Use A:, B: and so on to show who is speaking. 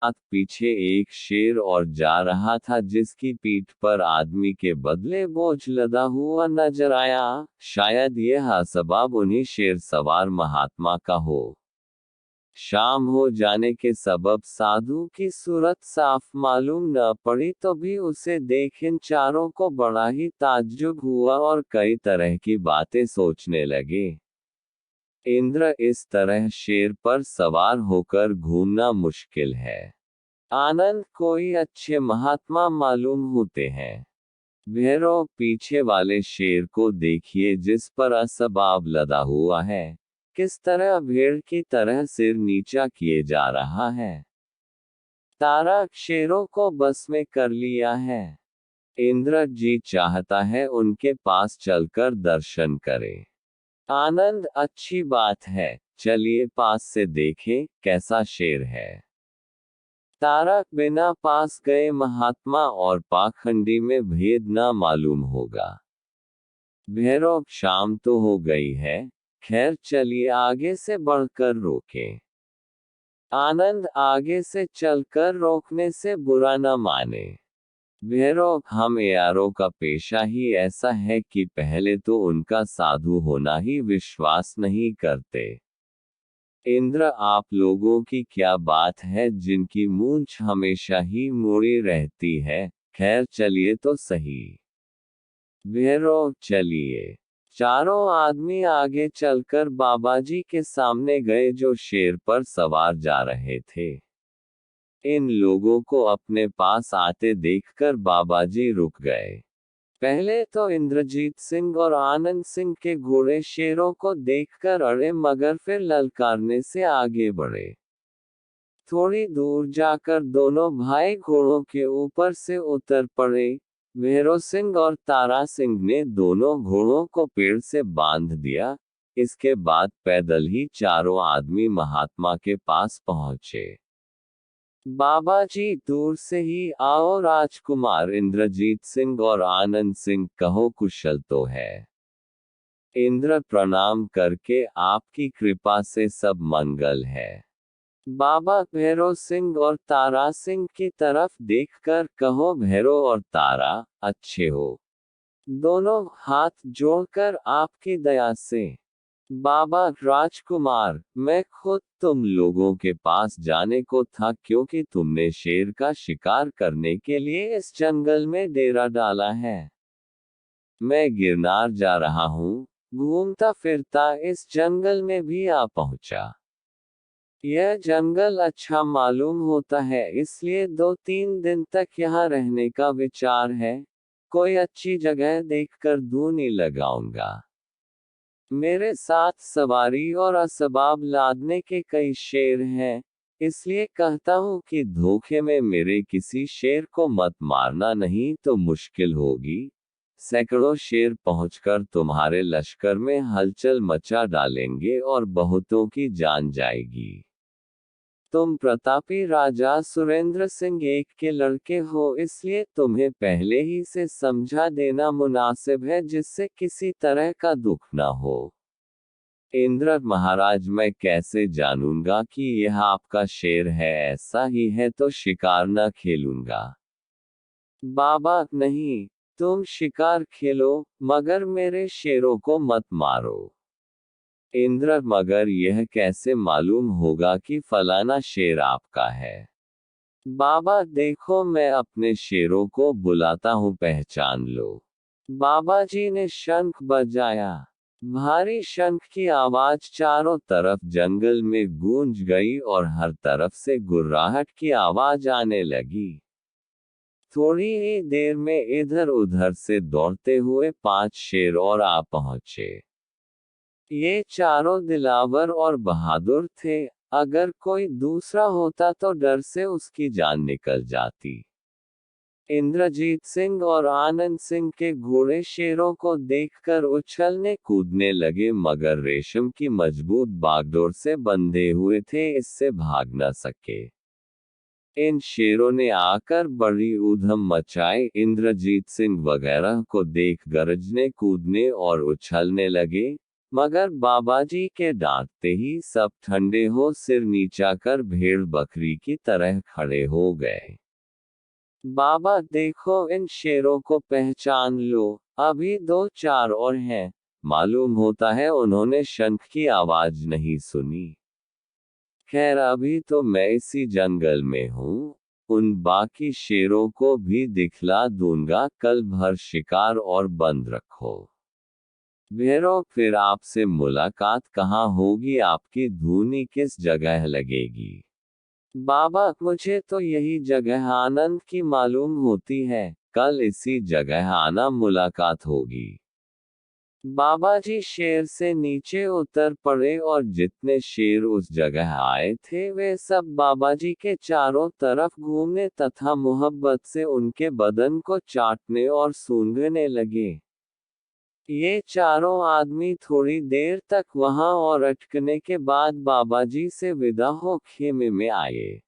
A: पीछे एक शेर और जा रहा था जिसकी पीठ पर आदमी के बदले बोझ लदा हुआ नजर आया। शायद यह असबाब उन्हीं शेर सवार महात्मा का हो। शाम हो जाने के सबब साधु की सूरत साफ मालूम न पड़ी तो भी उसे देख इन चारों को बड़ा ही ताज्जुब हुआ और कई तरह की बातें सोचने लगे। इंद्र, इस तरह शेर पर सवार होकर घूमना मुश्किल है। आनंद, कोई अच्छे महात्मा मालूम होते हैं। भैरव, पीछे वाले शेर को देखिए जिस पर असबाब लदा हुआ है, किस तरह भेड़ की तरह सिर नीचा किए जा रहा है। तारा, शेरों को बस में कर लिया है। इंद्र जी चाहता है उनके पास चलकर दर्शन करें। आनंद, अच्छी बात है, चलिए पास से देखें कैसा शेर है। तारा, बिना पास गए महात्मा और पाखंडी में भेद न मालूम होगा। भैरव, शाम तो हो गई है, खैर चलिए आगे से बढ़कर रोकें। आनंद, आगे से चलकर रोकने से बुरा न माने। भैरव, हम यारों का पेशा ही ऐसा है कि पहले तो उनका साधु होना ही विश्वास नहीं करते। इंद्र, आप लोगों की क्या बात है जिनकी मूंछ हमेशा ही मुड़ी रहती है, खैर चलिए तो सही। भैरव, चलिए। चारों आदमी आगे चलकर बाबाजी के सामने गए जो शेर पर सवार जा रहे थे। इन लोगों को अपने पास आते देखकर बाबाजी रुक गए। पहले तो इंद्रजीत सिंह और आनंद सिंह के घोड़े शेरों को देखकर अड़े मगर फिर ललकारने से आगे बढ़े। थोड़ी दूर जाकर दोनों भाई घोड़ों के ऊपर से उतर पड़े। भैरव सिंह और तारा सिंह ने दोनों घोड़ों को पेड़ से बांध दिया। इसके बाद पैदल ही चारों आदमी महात्मा के पास पहुंचे। बाबा जी, दूर से ही आओ राजकुमार इंद्रजीत सिंह और आनंद सिंह, कहो कुशल तो है। इंद्र, प्रणाम करके आपकी कृपा से सब मंगल है। बाबा, भैरव सिंह और तारा सिंह की तरफ देखकर कहो भैरव और तारा, अच्छे हो। दोनों हाथ जोड़कर आपकी दया से। बाबा, राजकुमार, मैं खुद तुम लोगों के पास जाने को था क्योंकि तुमने शेर का शिकार करने के लिए इस जंगल में डेरा डाला है। मैं गिरनार जा रहा हूँ, घूमता फिरता इस जंगल में भी आ पहुँचा। यह जंगल अच्छा मालूम होता है इसलिए 2-3 दिन तक यहाँ रहने का विचार है। कोई अच्छी जगह देखकर दूनी लगाऊंगा। मेरे साथ सवारी और असबाब लादने के कई शेर हैं, इसलिए कहता हूँ कि धोखे में मेरे किसी शेर को मत मारना, नहीं तो मुश्किल होगी। सैकड़ों शेर पहुंचकर तुम्हारे लश्कर में हलचल मचा डालेंगे और बहुतों की जान जाएगी। तुम प्रतापी राजा सुरेंद्र सिंह एक के लड़के हो इसलिए तुम्हें पहले ही से समझा देना मुनासिब है जिससे किसी तरह का दुख न हो। इंद्र महाराज, मैं कैसे जानूंगा कि यह आपका शेर है? ऐसा ही है तो शिकार न खेलूंगा। बाबा, नहीं, तुम शिकार खेलो, मगर मेरे शेरों को मत मारो। इंद्र, मगर यह कैसे मालूम होगा कि फलाना शेर आपका है? बाबा, देखो मैं अपने शेरों को बुलाता हूँ, पहचान लो। बाबा जी ने शंख बजाया। भारी शंख की आवाज चारों तरफ जंगल में गूंज गई और हर तरफ से गुर्राहट की आवाज आने लगी। थोड़ी ही देर में इधर उधर से दौड़ते हुए 5 शेर और आ पहुंचे। ये चारों दिलावर और बहादुर थे, अगर कोई दूसरा होता तो डर से उसकी जान निकल जाती। इंद्रजीत सिंह और आनंद सिंह के घोड़े शेरों को देखकर उछलने कूदने लगे मगर रेशम की मजबूत बागडोर से बंधे हुए थे, इससे भाग न सके। इन शेरों ने आकर बड़ी ऊधम मचाई। इंद्रजीत सिंह वगैरह को देख गरजने कूदने और उछलने लगे। मगर बाबा जी के डांटते ही सब ठंडे हो सिर नीचा कर भेड़ बकरी की तरह खड़े हो गए। बाबा देखो इन शेरों को पहचान लो, अभी दो चार और हैं। मालूम होता है उन्होंने शंख की आवाज नहीं सुनी। खैर अभी तो मैं इसी जंगल में हूँ, उन बाकी शेरों को भी दिखला दूंगा, कल भर शिकार और बंद रखो। भेड़ो फिर आपसे मुलाकात कहाँ होगी, आपकी धूनी किस जगह लगेगी? बाबा मुझे तो यही जगह आनंद की मालूम होती है, कल इसी जगह आना मुलाकात होगी। बाबा जी शेर से नीचे उतर पड़े और जितने शेर उस जगह आए थे वे सब बाबा जी के चारों तरफ घूमने तथा मोहब्बत से उनके बदन को चाटने और सूंघने लगे। ये चारों आदमी थोड़ी देर तक वहां और अटकने के बाद बाबा जी से विदा हो खेमे में आए।